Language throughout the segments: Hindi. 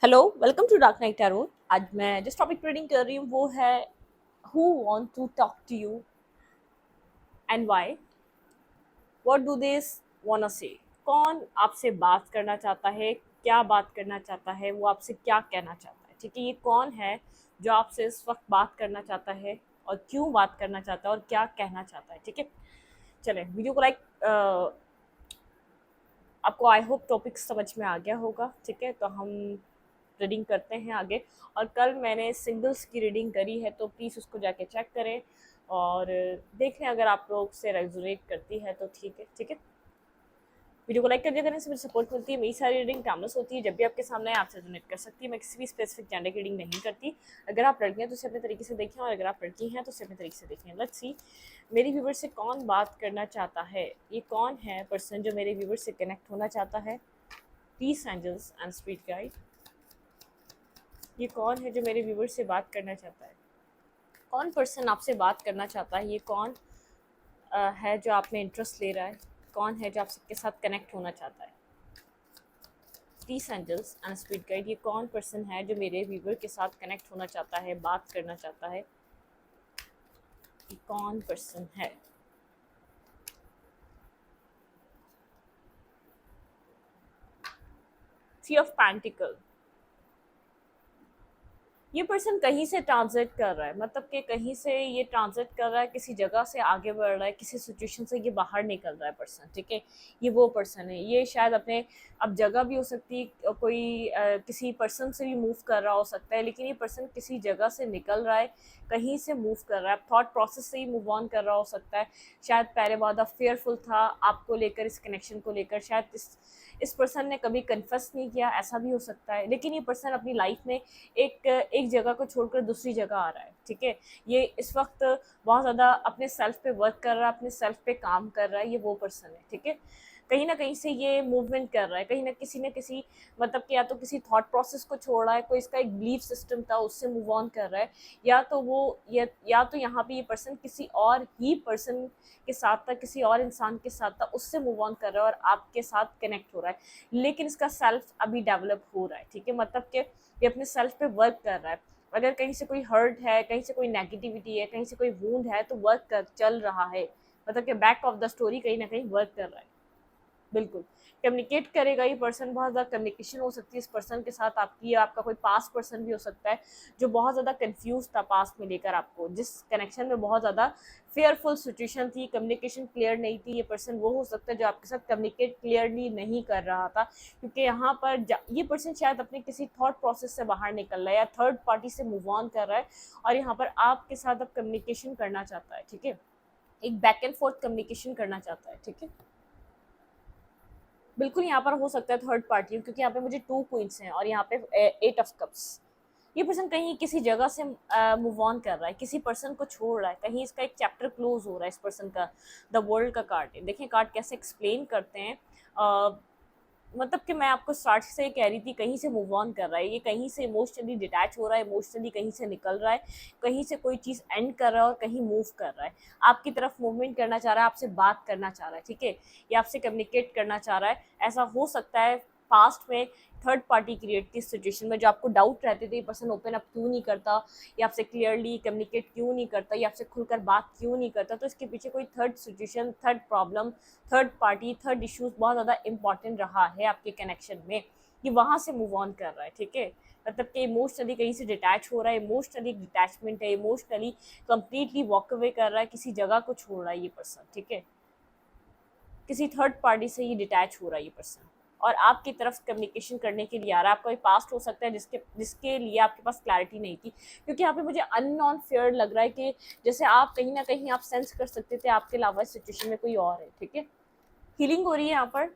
Hello, welcome to dark night tarot. आज मैं जिस टॉपिक पर रीडिंग कर रही हूँ वो है who want to talk to you and why, what do they wanna say. कौन आपसे बात करना चाहता है, क्या बात करना चाहता है, वो आपसे क्या कहना चाहता है। ठीक है, ये कौन है जो आपसे इस वक्त बात करना चाहता है और क्यों बात करना चाहता है और क्या कहना चाहता है। ठीक है, चलें वीडियो को आपको आई होप टॉपिक समझ में आ गया होगा। ठीक है, तो हम रीडिंग करते हैं आगे। और कल मैंने सिंगल्स की रीडिंग करी है, तो प्लीज़ उसको जाके चेक करें और देख लें, अगर आप लोग से रेजोनेट करती है तो ठीक है। ठीक है, वीडियो को लाइक कर दिया करने से मुझे सपोर्ट मिलती है। मेरी सारी रीडिंग टाइमलेस होती है, जब भी आपके सामने आप रेजोनेट कर सकती है। मैं किसी भी स्पेसिफिक जेंडर की रीडिंग नहीं करती। अगर आप लड़की हैं तो उसे अपने तरीके से देखें, और अगर आप लड़की हैं तो उसे अपने तरीके से देखें। लेट्स सी मेरी व्यूवर से कौन बात करना चाहता है। ये कौन है पर्सन जो मेरे व्यूवर से कनेक्ट होना चाहता है। Peace angels and spirit guide, ये कौन है जो मेरे व्यूवर से बात करना चाहता है। कौन पर्सन आपसे बात करना चाहता है। ये कौन है जो आप में इंटरेस्ट ले रहा है। कौन है जो आपके साथ कनेक्ट होना चाहता है। Peace angels and spirit guide, ये कौन पर्सन है जो मेरे व्यूवर के साथ कनेक्ट होना चाहता है, बात करना चाहता है। ये कौन पर्सन है। थ्री ऑफ पेंटिकल, ये पर्सन कहीं से ट्रांजिट कर रहा है, मतलब कि कहीं से ये ट्रांजिट कर रहा है, किसी जगह से आगे बढ़ रहा है, किसी सिचुएशन से ये बाहर निकल रहा है पर्सन। ठीक है, ये वो पर्सन है। ये शायद अपने अब जगह भी हो सकती है, कोई किसी पर्सन से भी मूव कर रहा हो सकता है, लेकिन ये पर्सन किसी जगह से निकल रहा है, कहीं से मूव कर रहा है, थॉट प्रोसेस से ही मूव ऑन कर रहा हो सकता है। शायद पहले बहुत फेयरफुल था आपको लेकर, इस कनेक्शन को लेकर। शायद इस पर्सन ने कभी कन्फेस नहीं किया, ऐसा भी हो सकता है। लेकिन ये पर्सन अपनी लाइफ में एक जगह को छोड़कर दूसरी जगह आ रहा है। ठीक है, ये इस वक्त बहुत ज़्यादा अपने सेल्फ पे वर्क कर रहा है, अपने सेल्फ पे काम कर रहा है। ये वो पर्सन है। ठीक है, कहीं ना कहीं से ये मूवमेंट कर रहा है, कहीं ना किसी मतलब कि या तो किसी थॉट प्रोसेस को छोड़ रहा है, कोई इसका एक बिलीफ सिस्टम था उससे मूव ऑन कर रहा है, या तो वो या तो यहाँ पे ये पर्सन किसी और ही पर्सन के साथ था, किसी और इंसान के साथ था, उससे मूव ऑन कर रहा है और आपके साथ कनेक्ट हो रहा है। लेकिन इसका सेल्फ अभी डेवलप हो रहा है। ठीक है, मतलब कि ये अपने सेल्फ पे वर्क कर रहा है। अगर कहीं से कोई हर्ट है, कहीं से कोई नेगेटिविटी है, कहीं से कोई वूंड है, तो वर्क कर चल रहा है। मतलब कि बैक ऑफ द स्टोरी कहीं ना कहीं वर्क कर रहा है। बिल्कुल कम्युनिकेट करेगा ये पर्सन। बहुत ज़्यादा कम्युनिकेशन हो सकती है इस पर्सन के साथ आपकी, या आपका कोई पास्ट पर्सन भी हो सकता है जो बहुत ज़्यादा कंफ्यूज था पास्ट में लेकर आपको, जिस कनेक्शन में बहुत ज़्यादा फेयरफुल सिचुएशन थी, कम्युनिकेशन क्लियर नहीं थी। ये पर्सन वो हो सकता है जो आपके साथ कम्युनिकेट क्लियरली नहीं कर रहा था, क्योंकि यहाँ पर ये पर्सन शायद अपने किसी थॉट प्रोसेस से बाहर निकल रहा है या थर्ड पार्टी से मूव ऑन कर रहा है, और यहाँ पर आपके साथ अब कम्युनिकेशन करना चाहता है। ठीक है, एक बैक एंड फोर्थ कम्युनिकेशन करना चाहता है। ठीक है, बिल्कुल यहाँ पर हो सकता है थर्ड पार्टी, क्योंकि यहाँ पे मुझे टू क्वींस हैं और यहाँ पे एट ऑफ कप्स। ये पर्सन कहीं किसी जगह से मूव ऑन कर रहा है, किसी पर्सन को छोड़ रहा है, कहीं इसका एक चैप्टर क्लोज हो रहा है इस पर्सन का। द वर्ल्ड का कार्ड है, देखिए कार्ड कैसे एक्सप्लेन करते हैं। मतलब कि मैं आपको स्टार्ट से कह रही थी, कहीं से मूव ऑन कर रहा है, ये कहीं से इमोशनली डिटैच हो रहा है, इमोशनली कहीं से निकल रहा है, कहीं से कोई चीज़ एंड कर रहा है और कहीं मूव कर रहा है, आपकी तरफ मूवमेंट करना चाह रहा है, आपसे बात करना चाह रहा है। ठीक है, ये आपसे कम्युनिकेट करना चाह रहा है। ऐसा हो सकता है पास्ट में थर्ड पार्टी क्रिएट की सिचुएशन में जो आपको डाउट रहते थे, ये पर्सन ओपन अप क्यों नहीं करता, या आपसे क्लियरली कम्युनिकेट क्यों नहीं करता, या आपसे खुलकर बात क्यों नहीं करता, तो इसके पीछे कोई third situation, third problem, third party, third issues बहुत ज़्यादा इंपॉर्टेंट रहा है आपके कनेक्शन में, कि वहाँ से मूव ऑन कर रहा है। ठीक है, मतलब कि इमोशनली कहीं से डिटैच हो रहा है, इमोशनली डिटैचमेंट है, इमोशनली कंप्लीटली वॉक अवे कर रहा है, किसी जगह को छोड़ रहा है ये पर्सन। ठीक है, किसी थर्ड पार्टी से ये डिटैच हो रहा है ये पर्सन, और आपकी तरफ कम्युनिकेशन करने के लिए आ रहा है। आपका कोई पास्ट हो सकता है जिसके लिए आपके पास क्लैरिटी नहीं थी, क्योंकि यहाँ पे मुझे अननोन फेयर लग रहा है, कि जैसे आप कहीं ना कहीं आप सेंस कर सकते थे आपके अलावा इस सिचुएशन में कोई और है। ठीक है, हीलिंग हो रही है यहाँ पर,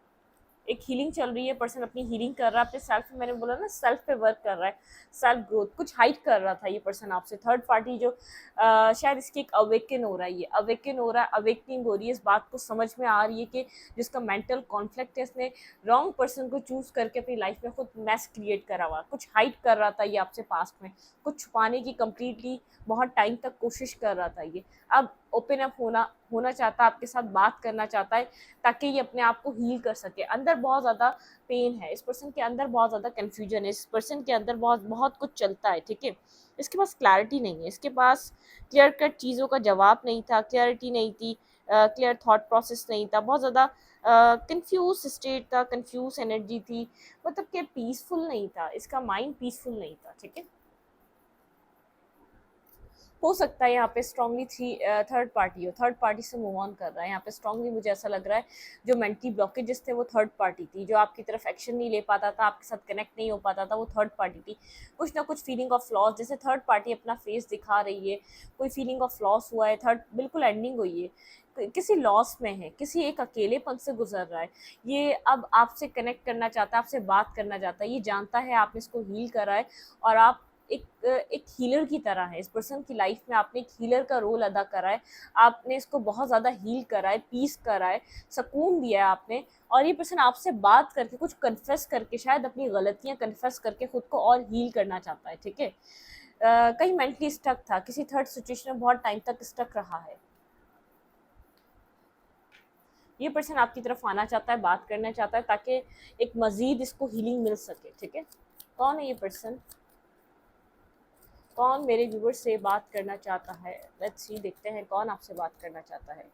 एक हीलिंग चल रही है, पर्सन अपनी हीलिंग कर रहा है अपने सेल्फ पे। मैंने बोला ना, सेल्फ पे वर्क कर रहा है, सेल्फ ग्रोथ, कुछ हाइड कर रहा था ये पर्सन आपसे। थर्ड पार्टी जो शायद इसकी एक अवेकन हो रहा है, ये अवेकन हो रहा है, अवेकनिंग हो रही है, इस बात को समझ में आ रही है कि जिसका मेंटल कॉन्फ्लिक्ट है, इसने रॉन्ग पर्सन को चूज करके अपनी लाइफ में खुद मैस क्रिएट करा हुआ, कुछ हाइड कर रहा था ये आपसे पास्ट में, कुछ छुपाने की कंप्लीटली बहुत टाइम तक कोशिश कर रहा था ये। अब ओपन अप होना होना चाहता है, आपके साथ बात करना चाहता है ताकि ये अपने आप को हील कर सके। अंदर बहुत ज़्यादा पेन है, इस पर्सन के अंदर बहुत ज़्यादा कन्फ्यूजन है, इस पर्सन के अंदर बहुत बहुत कुछ चलता है, ठीक है। इसके पास क्लैरिटी नहीं है, इसके पास क्लियर कट चीज़ों का जवाब नहीं था, क्लैरिटी नहीं थी, क्लियर थॉट प्रोसेस नहीं था, बहुत ज़्यादा कंफ्यूज स्टेट था, कंफ्यूज एनर्जी थी, मतलब कि पीसफुल नहीं था, इसका माइंड पीसफुल नहीं था, ठीक है। हो सकता है यहाँ पे स्ट्रांगली थर्ड पार्टी हो, थर्ड पार्टी से मूव ऑन कर रहा है। यहाँ पे स्ट्रांगली मुझे ऐसा लग रहा है जो मेंटली ब्लॉकेजेस थे वो थर्ड पार्टी थी, जो आपकी तरफ एक्शन नहीं ले पाता था, आपके साथ कनेक्ट नहीं हो पाता था, वो थर्ड पार्टी थी। कुछ ना कुछ फीलिंग ऑफ लॉस, जैसे थर्ड पार्टी अपना फेस दिखा रही है, कोई फीलिंग ऑफ लॉस हुआ है, थर्ड बिल्कुल एंडिंग हुई है, किसी लॉस में है, किसी एक अकेलेपन से गुजर रहा है। ये अब आपसे कनेक्ट करना चाहता है, आपसे बात करना चाहता है, ये जानता है आपने इसको हील करा है और आप एक हीलर की तरह है। इस पर्सन की लाइफ में आपने एक हीलर का रोल अदा करा है, आपने इसको बहुत ज़्यादा हील करा है, पीस करा है, सुकून दिया है आपने। और ये पर्सन आपसे बात करके, कुछ कन्फेस करके, शायद अपनी गलतियाँ कन्फेस करके खुद को और हील करना चाहता है, ठीक है। कहीं मेंटली स्टक था, किसी थर्ड सिचुएशन में बहुत टाइम तक स्टक रहा है। ये पर्सन आपकी तरफ आना चाहता है, बात करना चाहता है ताकि एक मज़ीद इसको हीलिंग मिल सके, ठीक है। कौन है ये पर्सन? कौन मेरे व्यूवर से बात करना चाहता है? लेट्स सी, देखते हैं कौन आपसे बात करना चाहता है।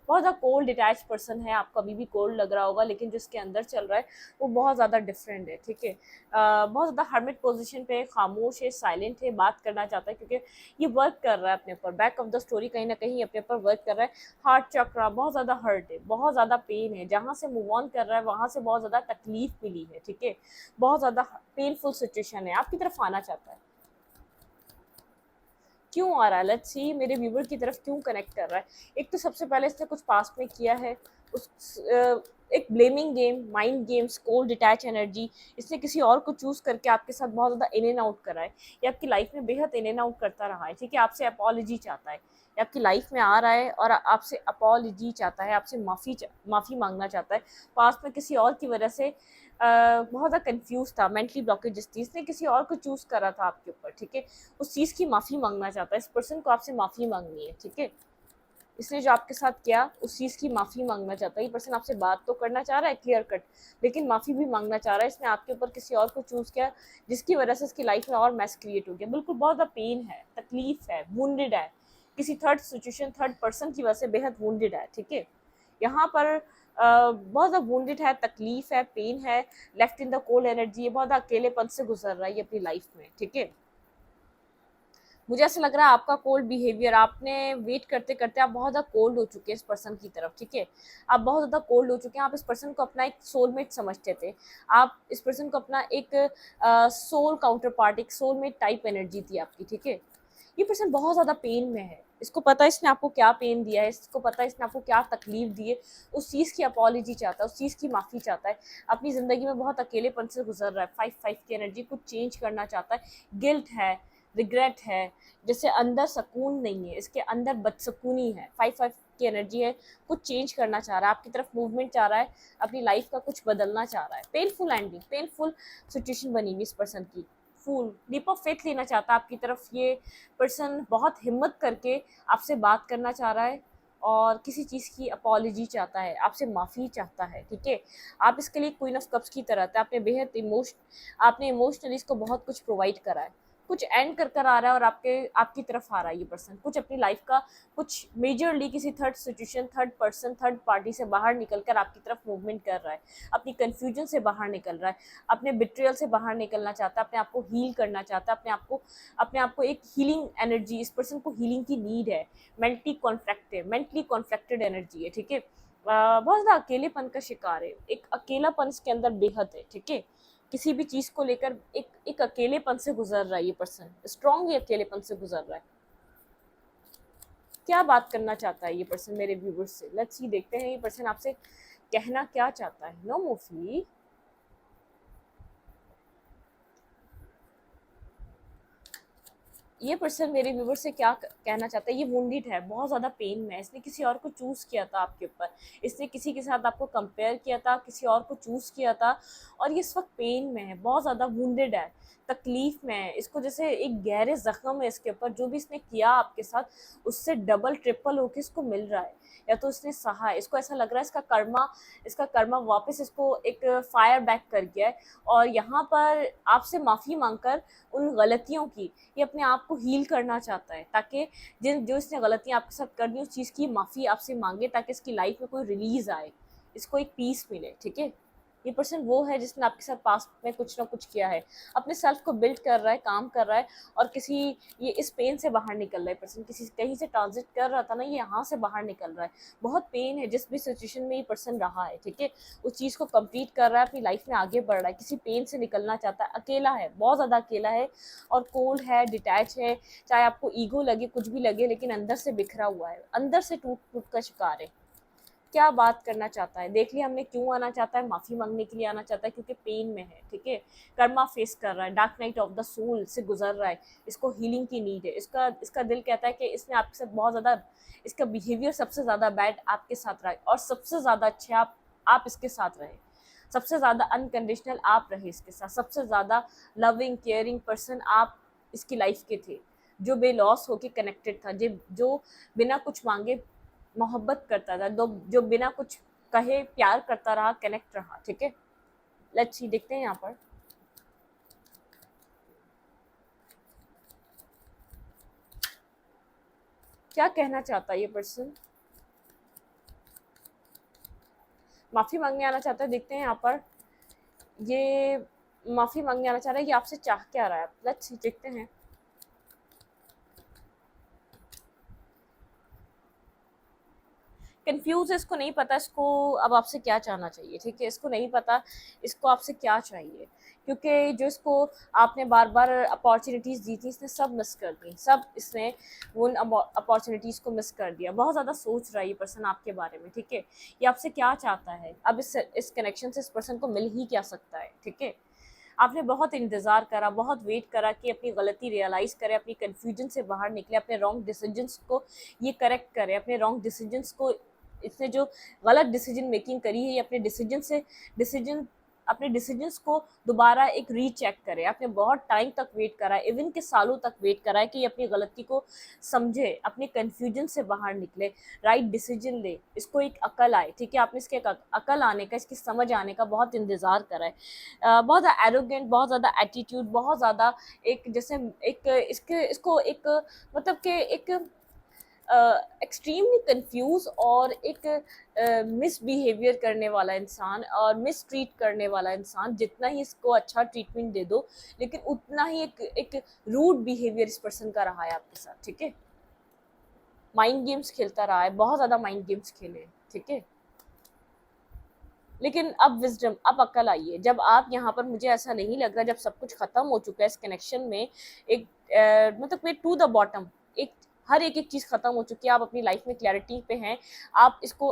बहुत ज़्यादा कोल्ड डिटैच पर्सन है, आपको अभी भी कोल्ड लग रहा होगा, लेकिन जो इसके अंदर चल रहा है वो बहुत ज़्यादा डिफरेंट है, ठीक है। बहुत ज़्यादा हर्मिट पोजीशन पे, खामोश है, साइलेंट है, बात करना चाहता है क्योंकि ये वर्क कर रहा है अपने ऊपर। बैक ऑफ द स्टोरी कहीं ना कहीं अपने ऊपर वर्क कर रहा है। हार्ट चक्रा बहुत ज़्यादा हर्ट है, बहुत ज़्यादा पेन है, जहाँ से मूव ऑन कर रहा है वहाँ से बहुत ज़्यादा तकलीफ मिली है, ठीक है। बहुत ज़्यादा पेनफुल सिचुएशन है, आपकी तरफ आना चाहता है। क्यों आ रहा है? लेट्स सी, मेरे व्यूवर की तरफ क्यों कनेक्ट कर रहा है? एक तो सबसे पहले इसने कुछ पास्ट में किया है, उस एक blaming game, mind games, cold detach energy, इसने किसी और को चूज करके आपके साथ बहुत ज़्यादा इन एंड आउट करा है। ये आपकी लाइफ में बेहद इन एंड आउट करता रहा है, ठीक है। आपसे अपॉलॉजी चाहता है, ये आपकी लाइफ में आ रहा है और आपसे अपॉलॉजी चाहता है, आपसे माफ़ी मांगना चाहता है। पास्ट में किसी और की वजह से बहुत ज़्यादा कंफ्यूज था, मेंटली ब्लॉकेजेस थी, इसने किसी और को चूज़ करा था आपके ऊपर, ठीक है। उस चीज़ की माफ़ी मांगना चाहता है, इस पर्सन को आपसे माफ़ी मांगनी है, ठीक है। इसने जो आपके साथ किया उस चीज़ की माफ़ी मांगना चाहता है। ये पर्सन आपसे बात तो करना चाह रहा है क्लियर कट, लेकिन माफ़ी भी मांगना चाह रहा है। इसने आपके ऊपर किसी और को चूज़ किया जिसकी वजह से इसकी लाइफ में और मैस क्रिएट हो गया। बिल्कुल बहुत ज़्यादा पेन है, तकलीफ है, वुंडेड है, किसी थर्ड सिचुएशन, थर्ड पर्सन की वजह से बेहद वुंडेड है, ठीक है। यहाँ पर बहुत ज़्यादा वुंडेड है, तकलीफ है, पेन है, left in the cold energy है, बहुत ज़्यादा अकेलेपन से गुजर रहा है ये अपनी लाइफ में, ठीक है। मुझे ऐसा लग रहा है आपका कोल्ड बिहेवियर, आपने वेट करते करते आप बहुत ज़्यादा कोल्ड हो चुके हैं इस पर्सन की तरफ, ठीक है। आप बहुत ज़्यादा कोल्ड हो चुके हैं, आप इस पर्सन को अपना एक सोलमेट समझते थे, आप इस पर्सन को अपना एक सोल काउंटर पार्ट, एक सोलमेट टाइप एनर्जी थी आपकी, ठीक है। ये पर्सन बहुत ज़्यादा पेन में है, इसको पता है इसने आपको क्या पेन दिया है, इसको पता है इसने आपको क्या तकलीफ दी है, उस चीज़ की अपॉलॉजी चाहता है, उस चीज़ की माफ़ी चाहता है। अपनी ज़िंदगी में बहुत अकेलेपन से गुजर रहा है, 5-5 की एनर्जी, कुछ चेंज करना चाहता है, गिल्ट है, रिग्रेट है, जैसे अंदर सुकून नहीं है, इसके अंदर बदसुकूनी है, 5-5 की एनर्जी है, कुछ चेंज करना चाह रहा है, आपकी तरफ मूवमेंट चाह रहा है, अपनी लाइफ का कुछ बदलना चाह रहा है। पेनफुल एंडिंग, पेनफुल सिचुएशन बनी हुई इस पर्सन की। फूल, लीप ऑफ फेथ लेना चाहता है आपकी तरफ ये पर्सन, बहुत हिम्मत करके आपसे बात करना चाह रहा है और किसी चीज़ की अपॉलॉजी चाहता है, आपसे माफ़ी चाहता है, ठीक है। आप इसके लिए क्वीन ऑफ कप्स की तरह थे, आपने इमोशनली इसको बहुत कुछ प्रोवाइड करा है, कुछ एंड कर आ रहा है और आपकी तरफ आ रहा है ये पर्सन, कुछ अपनी लाइफ का कुछ मेजरली किसी third situation, third person, third party से बाहर निकल कर आपकी तरफ मूवमेंट कर रहा है, अपनी कन्फ्यूजन से बाहर निकल रहा है, अपने बिट्रियल से बाहर निकलना चाहता है, अपने आप को हील करना चाहता है, अपने आप को एक हीलिंग एनर्जी, इस पर्सन को हीलिंग की नीड है, मेंटली कॉन्फ्लिक्टेड एनर्जी है, ठीक है। बहुत ज़्यादा अकेलेपन का शिकार है, एक अकेलापन इसके अंदर बेहद है, ठीक है। किसी भी चीज़ को लेकर एक अकेलेपन से गुजर रहा है ये पर्सन, स्ट्रॉन्गली अकेलेपन से गुजर रहा है। क्या बात करना चाहता है ये पर्सन मेरे व्यूवर्स से? लेट्स सी, देखते हैं ये पर्सन आपसे कहना क्या चाहता है। नो मूवी, ये पर्सन मेरे व्यूवर से क्या कहना चाहता है? ये वुंडेड है, बहुत ज़्यादा पेन में है, इसने किसी और को चूज़ किया था आपके ऊपर, इसने किसी के साथ आपको कंपेयर किया था, किसी और को चूज़ किया था और ये इस वक्त पेन में है, बहुत ज़्यादा वुंडेड है, तकलीफ में है, इसको जैसे एक गहरे जख्म है इसके ऊपर, जो भी इसने किया आपके साथ उससे डबल ट्रिपल होके इसको मिल रहा है, या तो इसने सहा है, इसको ऐसा लग रहा है इसका कर्मा वापस इसको एक फायर बैक कर गया है, और यहाँ पर आपसे माफ़ी मांगकर उन गलतियों की ये अपने आप को हील करना चाहता है, ताकि जिन जो इसने गलतियाँ आपके साथ कर दी उस चीज़ की माफ़ी आपसे मांगे, ताकि इसकी लाइफ में कोई रिलीज आए, इसको एक पीस मिले। ठीक है, ये पर्सन वो है जिसने आपके साथ पास्ट में कुछ ना कुछ किया है, अपने सेल्फ को बिल्ड कर रहा है, काम कर रहा है, और किसी ये इस पेन से बाहर निकल रहा है पर्सन, किसी कहीं से ट्रांजिट कर रहा था ना, ये यहाँ से बाहर निकल रहा है, बहुत पेन है जिस भी सिचुएशन में ये पर्सन रहा है। ठीक है, उस चीज़ को कंप्लीट कर रहा है, अपनी लाइफ में आगे बढ़ रहा है, किसी पेन से निकलना चाहता है, अकेला है, बहुत ज़्यादा अकेला है, और कोल्ड है, डिटैच है, चाहे आपको ईगो लगे, कुछ भी लगे, लेकिन अंदर से बिखरा हुआ है, अंदर से टूट टूट का शिकार है। क्या बात करना चाहता है, देख लिया हमने क्यों आना चाहता है, माफ़ी मांगने के लिए आना चाहता है, क्योंकि पेन में है। ठीक है, कर्मा फेस कर रहा है, dark night of the soul से गुजर रहा है, इसको हीलिंग की नीड है, इसका इसका दिल कहता है कि इसने आपके साथ बहुत ज़्यादा, इसका बिहेवियर सबसे ज़्यादा बैड आपके साथ रहा है, और सबसे ज़्यादा अच्छे आप इसके साथ रहे, सबसे ज़्यादा अनकंडीशनल आप रहे इसके साथ, सबसे ज़्यादा लविंग केयरिंग पर्सन आप इसकी लाइफ के थे, जो बेलॉस होके कनेक्टेड था, जो बिना कुछ मांगे मोहब्बत करता था, जो बिना कुछ कहे प्यार करता रहा, कनेक्ट रहा। ठीक है, लेट्स सी, देखते हैं यहाँ पर क्या कहना चाहता है ये पर्सन, माफ़ी मांगने आना चाहता है, देखते हैं यहाँ पर ये माफ़ी मांगने आना चाह रहा है, ये आपसे चाह क्या रहा है, लेट्स सी, देखते हैं। कंफ्यूज है, इसको नहीं पता इसको अब आपसे क्या चाहना चाहिए। ठीक है, इसको नहीं पता इसको आपसे क्या चाहिए, क्योंकि जो इसको आपने बार बार अपॉर्चुनिटीज़ दी थी इसने सब मिस कर दी, सब इसने उन अपॉर्चुनिटीज़ को मिस कर दिया, बहुत ज़्यादा सोच रहा है ये पर्सन आपके बारे में। ठीक है, ये आपसे क्या चाहता है, अब इस कनेक्शन से इस पर्सन को मिल ही क्या सकता है। ठीक है, आपने बहुत इंतज़ार करा, बहुत वेट करा कि अपनी गलती रियलाइज़ करे, अपनी कन्फ्यूजन से बाहर निकले, अपने रॉन्ग डिसीजंस को ये करेक्ट करे, अपने रॉन्ग डिसीजंस को, इसने जो गलत डिसीजन मेकिंग करी है, ये अपने डिसीजंस को दोबारा एक रीचेक करे। आपने बहुत टाइम तक वेट करा है, इवन के सालों तक वेट करा है कि ये अपनी गलती को समझे, अपने कन्फ्यूजन से बाहर निकले, राइट डिसीजन ले, इसको एक अकल आए। ठीक है, आपने इसके अकल आने का, इसकी समझ आने का बहुत इंतज़ार करा है, बहुत ज़्यादा एरोगेंट, बहुत ज़्यादा एटीट्यूड, बहुत ज़्यादा एक जैसे एक इसको एक मतलब कि एक एक्सट्रीमली कंफ्यूज और एक मिसबिहेवियर करने वाला इंसान और मिस ट्रीट करने वाला इंसान, जितना ही इसको अच्छा ट्रीटमेंट दे दो लेकिन उतना ही एक रूड बिहेवियर इस पर्सन का रहा है आपके साथ। ठीक है, माइंड गेम्स खेलता रहा है, बहुत ज़्यादा माइंड गेम्स खेले। ठीक है, लेकिन अब विजडम, अब अकल आई है, जब आप यहाँ पर, मुझे ऐसा नहीं लग रहा, जब सब कुछ ख़त्म हो चुका है इस कनेक्शन में, एक मतलब टू द बॉटम, एक हर एक चीज़ ख़त्म हो चुकी है, आप अपनी लाइफ में क्लैरिटी पे हैं, आप इसको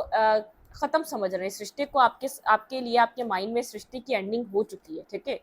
ख़त्म समझ रहे हैं, सृष्टि को, आपके लिए आपके माइंड में सृष्टि की एंडिंग हो चुकी है। ठीक है,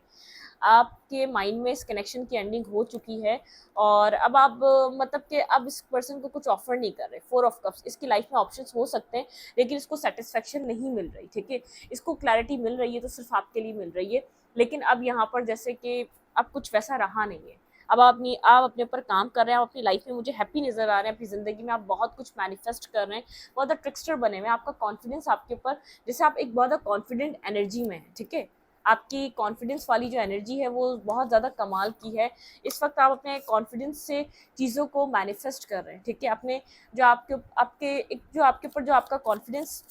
आपके माइंड में इस कनेक्शन की एंडिंग हो चुकी है, और अब आप मतलब कि अब इस पर्सन को कुछ ऑफर नहीं कर रहे। 4 ऑफ कप्स, इसकी लाइफ में ऑप्शंस हो सकते हैं लेकिन इसको सेटिस्फेक्शन नहीं मिल रही। ठीक है, इसको क्लैरिटी मिल रही है तो सिर्फ आपके लिए मिल रही है, लेकिन अब यहाँ पर जैसे कि अब कुछ वैसा रहा नहीं है। अब आप अपने ऊपर काम कर रहे हैं, आप अपनी लाइफ में मुझे हैप्पी नज़र आ रहे हैं, अपनी ज़िंदगी में आप बहुत कुछ मैनिफेस्ट कर रहे हैं, बहुत ज़्यादा ट्रिक्स्टर बने हुए हैं, आपका कॉन्फिडेंस आपके ऊपर, जैसे आप एक बहुत ज़्यादा कॉन्फिडेंट एनर्जी में है। ठीक है, आपकी कॉन्फिडेंस वाली जो एनर्जी है वो बहुत ज़्यादा कमाल की है, इस वक्त आप अपने कॉन्फिडेंस से चीज़ों को मैनिफेस्ट कर रहे हैं। ठीक है, अपने जो आपके आपके एक जो आपके ऊपर जो आपका कॉन्फिडेंस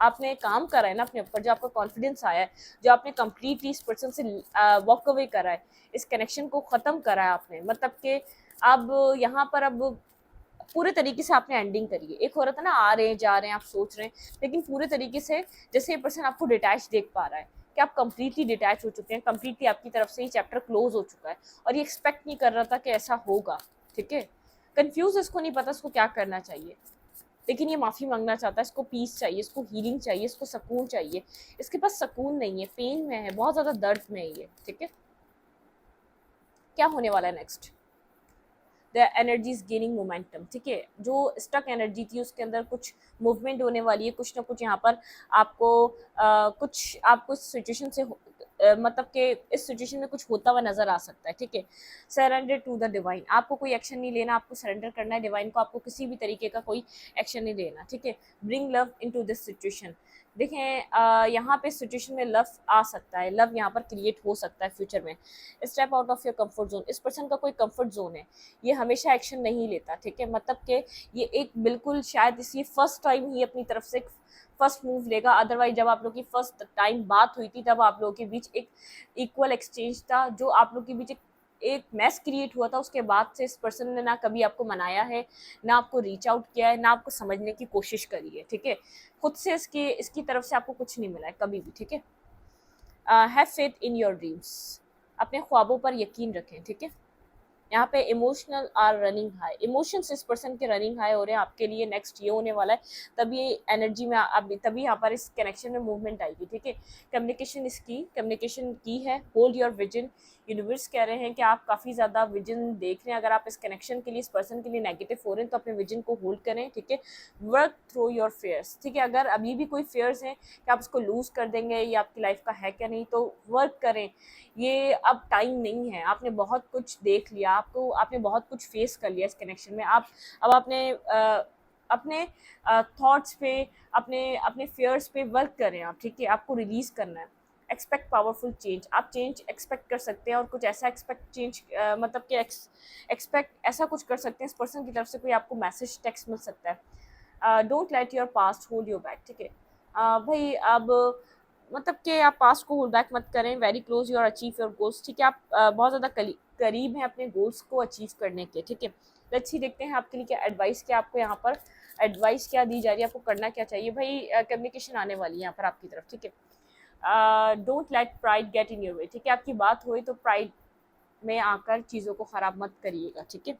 आपने काम करा है ना, अपने ऊपर जो आपका कॉन्फिडेंस आया है, जो आपने कम्प्लीटली इस पर्सन से वॉक अवे करा है, इस कनेक्शन को ख़त्म करा है आपने, मतलब कि अब यहाँ पर अब पूरे तरीके से आपने एंडिंग करी है। एक हो रहा था ना, आ रहे हैं जा रहे हैं, आप सोच रहे हैं, लेकिन पूरे तरीके से जैसे ये पर्सन आपको डिटैच देख पा रहा है कि आप कंप्लीटली डिटैच हो चुके हैं, कंप्लीटली आपकी तरफ से ये चैप्टर क्लोज हो चुका है, और ये एक्सपेक्ट नहीं कर रहा था कि ऐसा होगा। ठीक है, कंफ्यूज, इसको नहीं पता इसको क्या करना चाहिए, लेकिन ये माफ़ी मांगना चाहता है, इसको पीस चाहिए, इसको हीलिंग चाहिए, इसको सुकून चाहिए, इसके पास सुकून नहीं है, पेन में है, बहुत ज़्यादा दर्द में है ये। ठीक है, क्या होने वाला है next, the energy is gaining momentum. ठीक है, जो स्टक एनर्जी थी उसके अंदर कुछ मूवमेंट होने वाली है, कुछ ना कुछ यहाँ पर आपको कुछ सिचुएशन से मतलब कि इस सिचुएशन में कुछ होता हुआ नजर आ सकता है, ठीक है। सरेंडर टू द डिवाइन, आपको कोई एक्शन नहीं लेना, आपको सरेंडर करना है डिवाइन को, आपको किसी भी तरीके का कोई एक्शन नहीं लेना, ठीक है। Bring love into this situation, देखें यहाँ पे सिचुएशन में लव आ सकता है, लव यहाँ पर क्रिएट हो सकता है फ्यूचर में। Step out of your comfort zone, इस पर्सन का कोई कंफर्ट जोन है, ये हमेशा एक्शन नहीं लेता, ठीक है। मतलब कि ये एक बिल्कुल शायद इसी फर्स्ट टाइम ही अपनी तरफ से फर्स्ट मूव लेगा, अदरवाइज जब आप लोग की फर्स्ट टाइम बात हुई थी तब आप लोगों के बीच एक इक्वल एक्सचेंज था, जो आप लोग के बीच एक मैस क्रिएट हुआ था। उसके बाद से इस पर्सन ने ना कभी आपको मनाया है, ना आपको रीच आउट किया है, ना आपको समझने की कोशिश करी है, ठीक है। खुद से इसकी तरफ से आपको कुछ नहीं मिला है कभी भी, ठीक है। Have faith in your dreams, अपने ख्वाबों पर यकीन रखें, ठीक है। यहाँ पे emotional are running high, emotions इस पर्सन के रनिंग हाई हो रहे हैं आपके लिए, नेक्स्ट ये होने वाला है, तभी एनर्जी में तभी यहाँ पर इस कनेक्शन में मूवमेंट आएगी, ठीक है। कम्युनिकेशन इसकी कम्युनिकेशन की है, होल्ड योर विजन, यूनिवर्स कह रहे हैं कि आप काफ़ी ज़्यादा विजन देख रहे हैं, अगर आप इस कनेक्शन के लिए इस पर्सन के लिए नेगेटिव हो रहे हैं तो अपने विजन को होल्ड करें, ठीक है। वर्क थ्रू योर फेयर्स, ठीक है। अगर अभी भी कोई फेयर्स हैं कि आप इसको लूज़ कर देंगे, ये आपकी लाइफ का है क्या नहीं, तो वर्क करें, ये अब टाइम नहीं है, आपने बहुत कुछ देख लिया, आपने बहुत कुछ फेस कर लिया इस कनेक्शन में। आप अब अपने थॉट्स पे, अपने अपने फियर्स पे वर्क करें आप, ठीक है। आपको रिलीज करना है। एक्सपेक्ट पावरफुल चेंज, आप चेंज एक्सपेक्ट कर सकते हैं, और कुछ ऐसा एक्सपेक्ट चेंज मतलब कि एक्सपेक्ट ऐसा कुछ कर सकते हैं, इस पर्सन की तरफ से कोई आपको मैसेज टेक्स्ट मिल सकता है। Don't let your past hold your back, ठीक है। भाई अब मतलब कि आप पास्ट को होल्ड बैक मत करें, very close your achieve your goals, ठीक है। आप बहुत ज़्यादा करीब हैं अपने गोल्स को अचीव करने के, ठीक है। लेट्स ही देखते हैं आपके लिए क्या एडवाइस, क्या आपको यहाँ पर एडवाइस क्या दी जा रही है, आपको करना क्या चाहिए। भाई कम्युनिकेशन आने वाली है यहाँ पर आपकी तरफ, ठीक है। Don't let pride get in your way, ठीक है। आपकी बात हुई तो प्राइड में आकर चीज़ों को ख़राब मत करिएगा, ठीक है।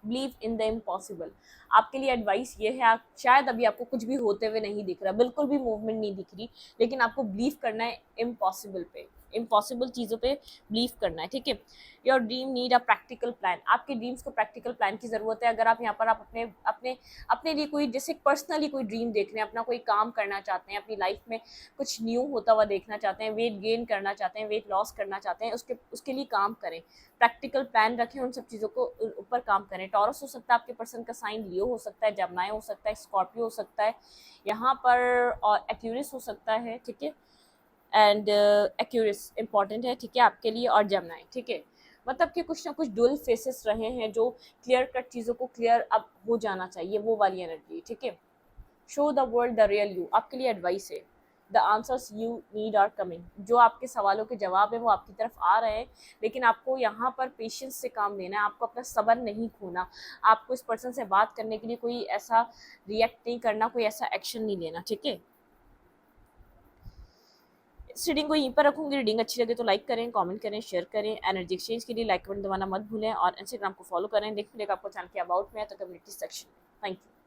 बिलीव इन द इम्पॉसिबल, आपके लिए एडवाइस ये है, आप शायद अभी आपको कुछ भी होते हुए नहीं दिख रहा, बिल्कुल भी मूवमेंट नहीं दिख रही, लेकिन आपको बिलीव करना है इम्पॉसिबल पे, इम्पॉसिबल चीज़ों पे बिलीव करना है, ठीक है। Your dream need a practical plan, आपके ड्रीम्स को प्रैक्टिकल प्लान की ज़रूरत है। अगर आप यहाँ पर आप अपने अपने अपने लिए कोई जैसे पर्सनली कोई ड्रीम देख रहे हैं, अपना कोई काम करना चाहते हैं, अपनी लाइफ में कुछ न्यू होता हुआ देखना चाहते हैं, वेट गेन करना चाहते हैं, वेट लॉस करना चाहते हैं, उसके लिए काम करें, प्रैक्टिकल प्लान रखें, उन सब चीज़ों को ऊपर काम करें। टॉरस हो सकता है आपके पर्सन का साइन, लियो हो सकता है, जमनाई हो सकता है, स्कॉर्पियो हो सकता है यहाँ पर, और एक्यूरिस हो सकता है, ठीक है। एंड एक्यूरिस इंपॉर्टेंट है, ठीक है, आपके लिए, और जमनाई, ठीक है। मतलब कि कुछ ना कुछ डुअल फेसेस रहे हैं, जो क्लियर कट चीज़ों को क्लियर अब हो जाना चाहिए, वो वाली एनर्जी, ठीक है। Show the world the real you, आपके लिए एडवाइस है। The answers you need are coming, जो आपके सवालों के जवाब है वो आपकी तरफ आ रहे हैं, लेकिन आपको यहाँ पर पेशेंस से काम लेना है, आपको अपना सब्र नहीं खोना, आपको इस पर्सन से बात करने के लिए कोई ऐसा रिएक्ट नहीं करना, कोई ऐसा एक्शन नहीं लेना, ठीक है। इस रीडिंग को यहीं पर रखूंगी। रीडिंग अच्छी लगे तो लाइक करें, कमेंट करें, शेयर करें। एनर्जी एक्सचेंज के लिए लाइक बटन दबाना मत भूलें, और इंस्टाग्राम को फॉलो करें। लिंक मिलेगा आपको चैनल के अबाउट में, तो कम्युनिटी सेक्शन। Thank you.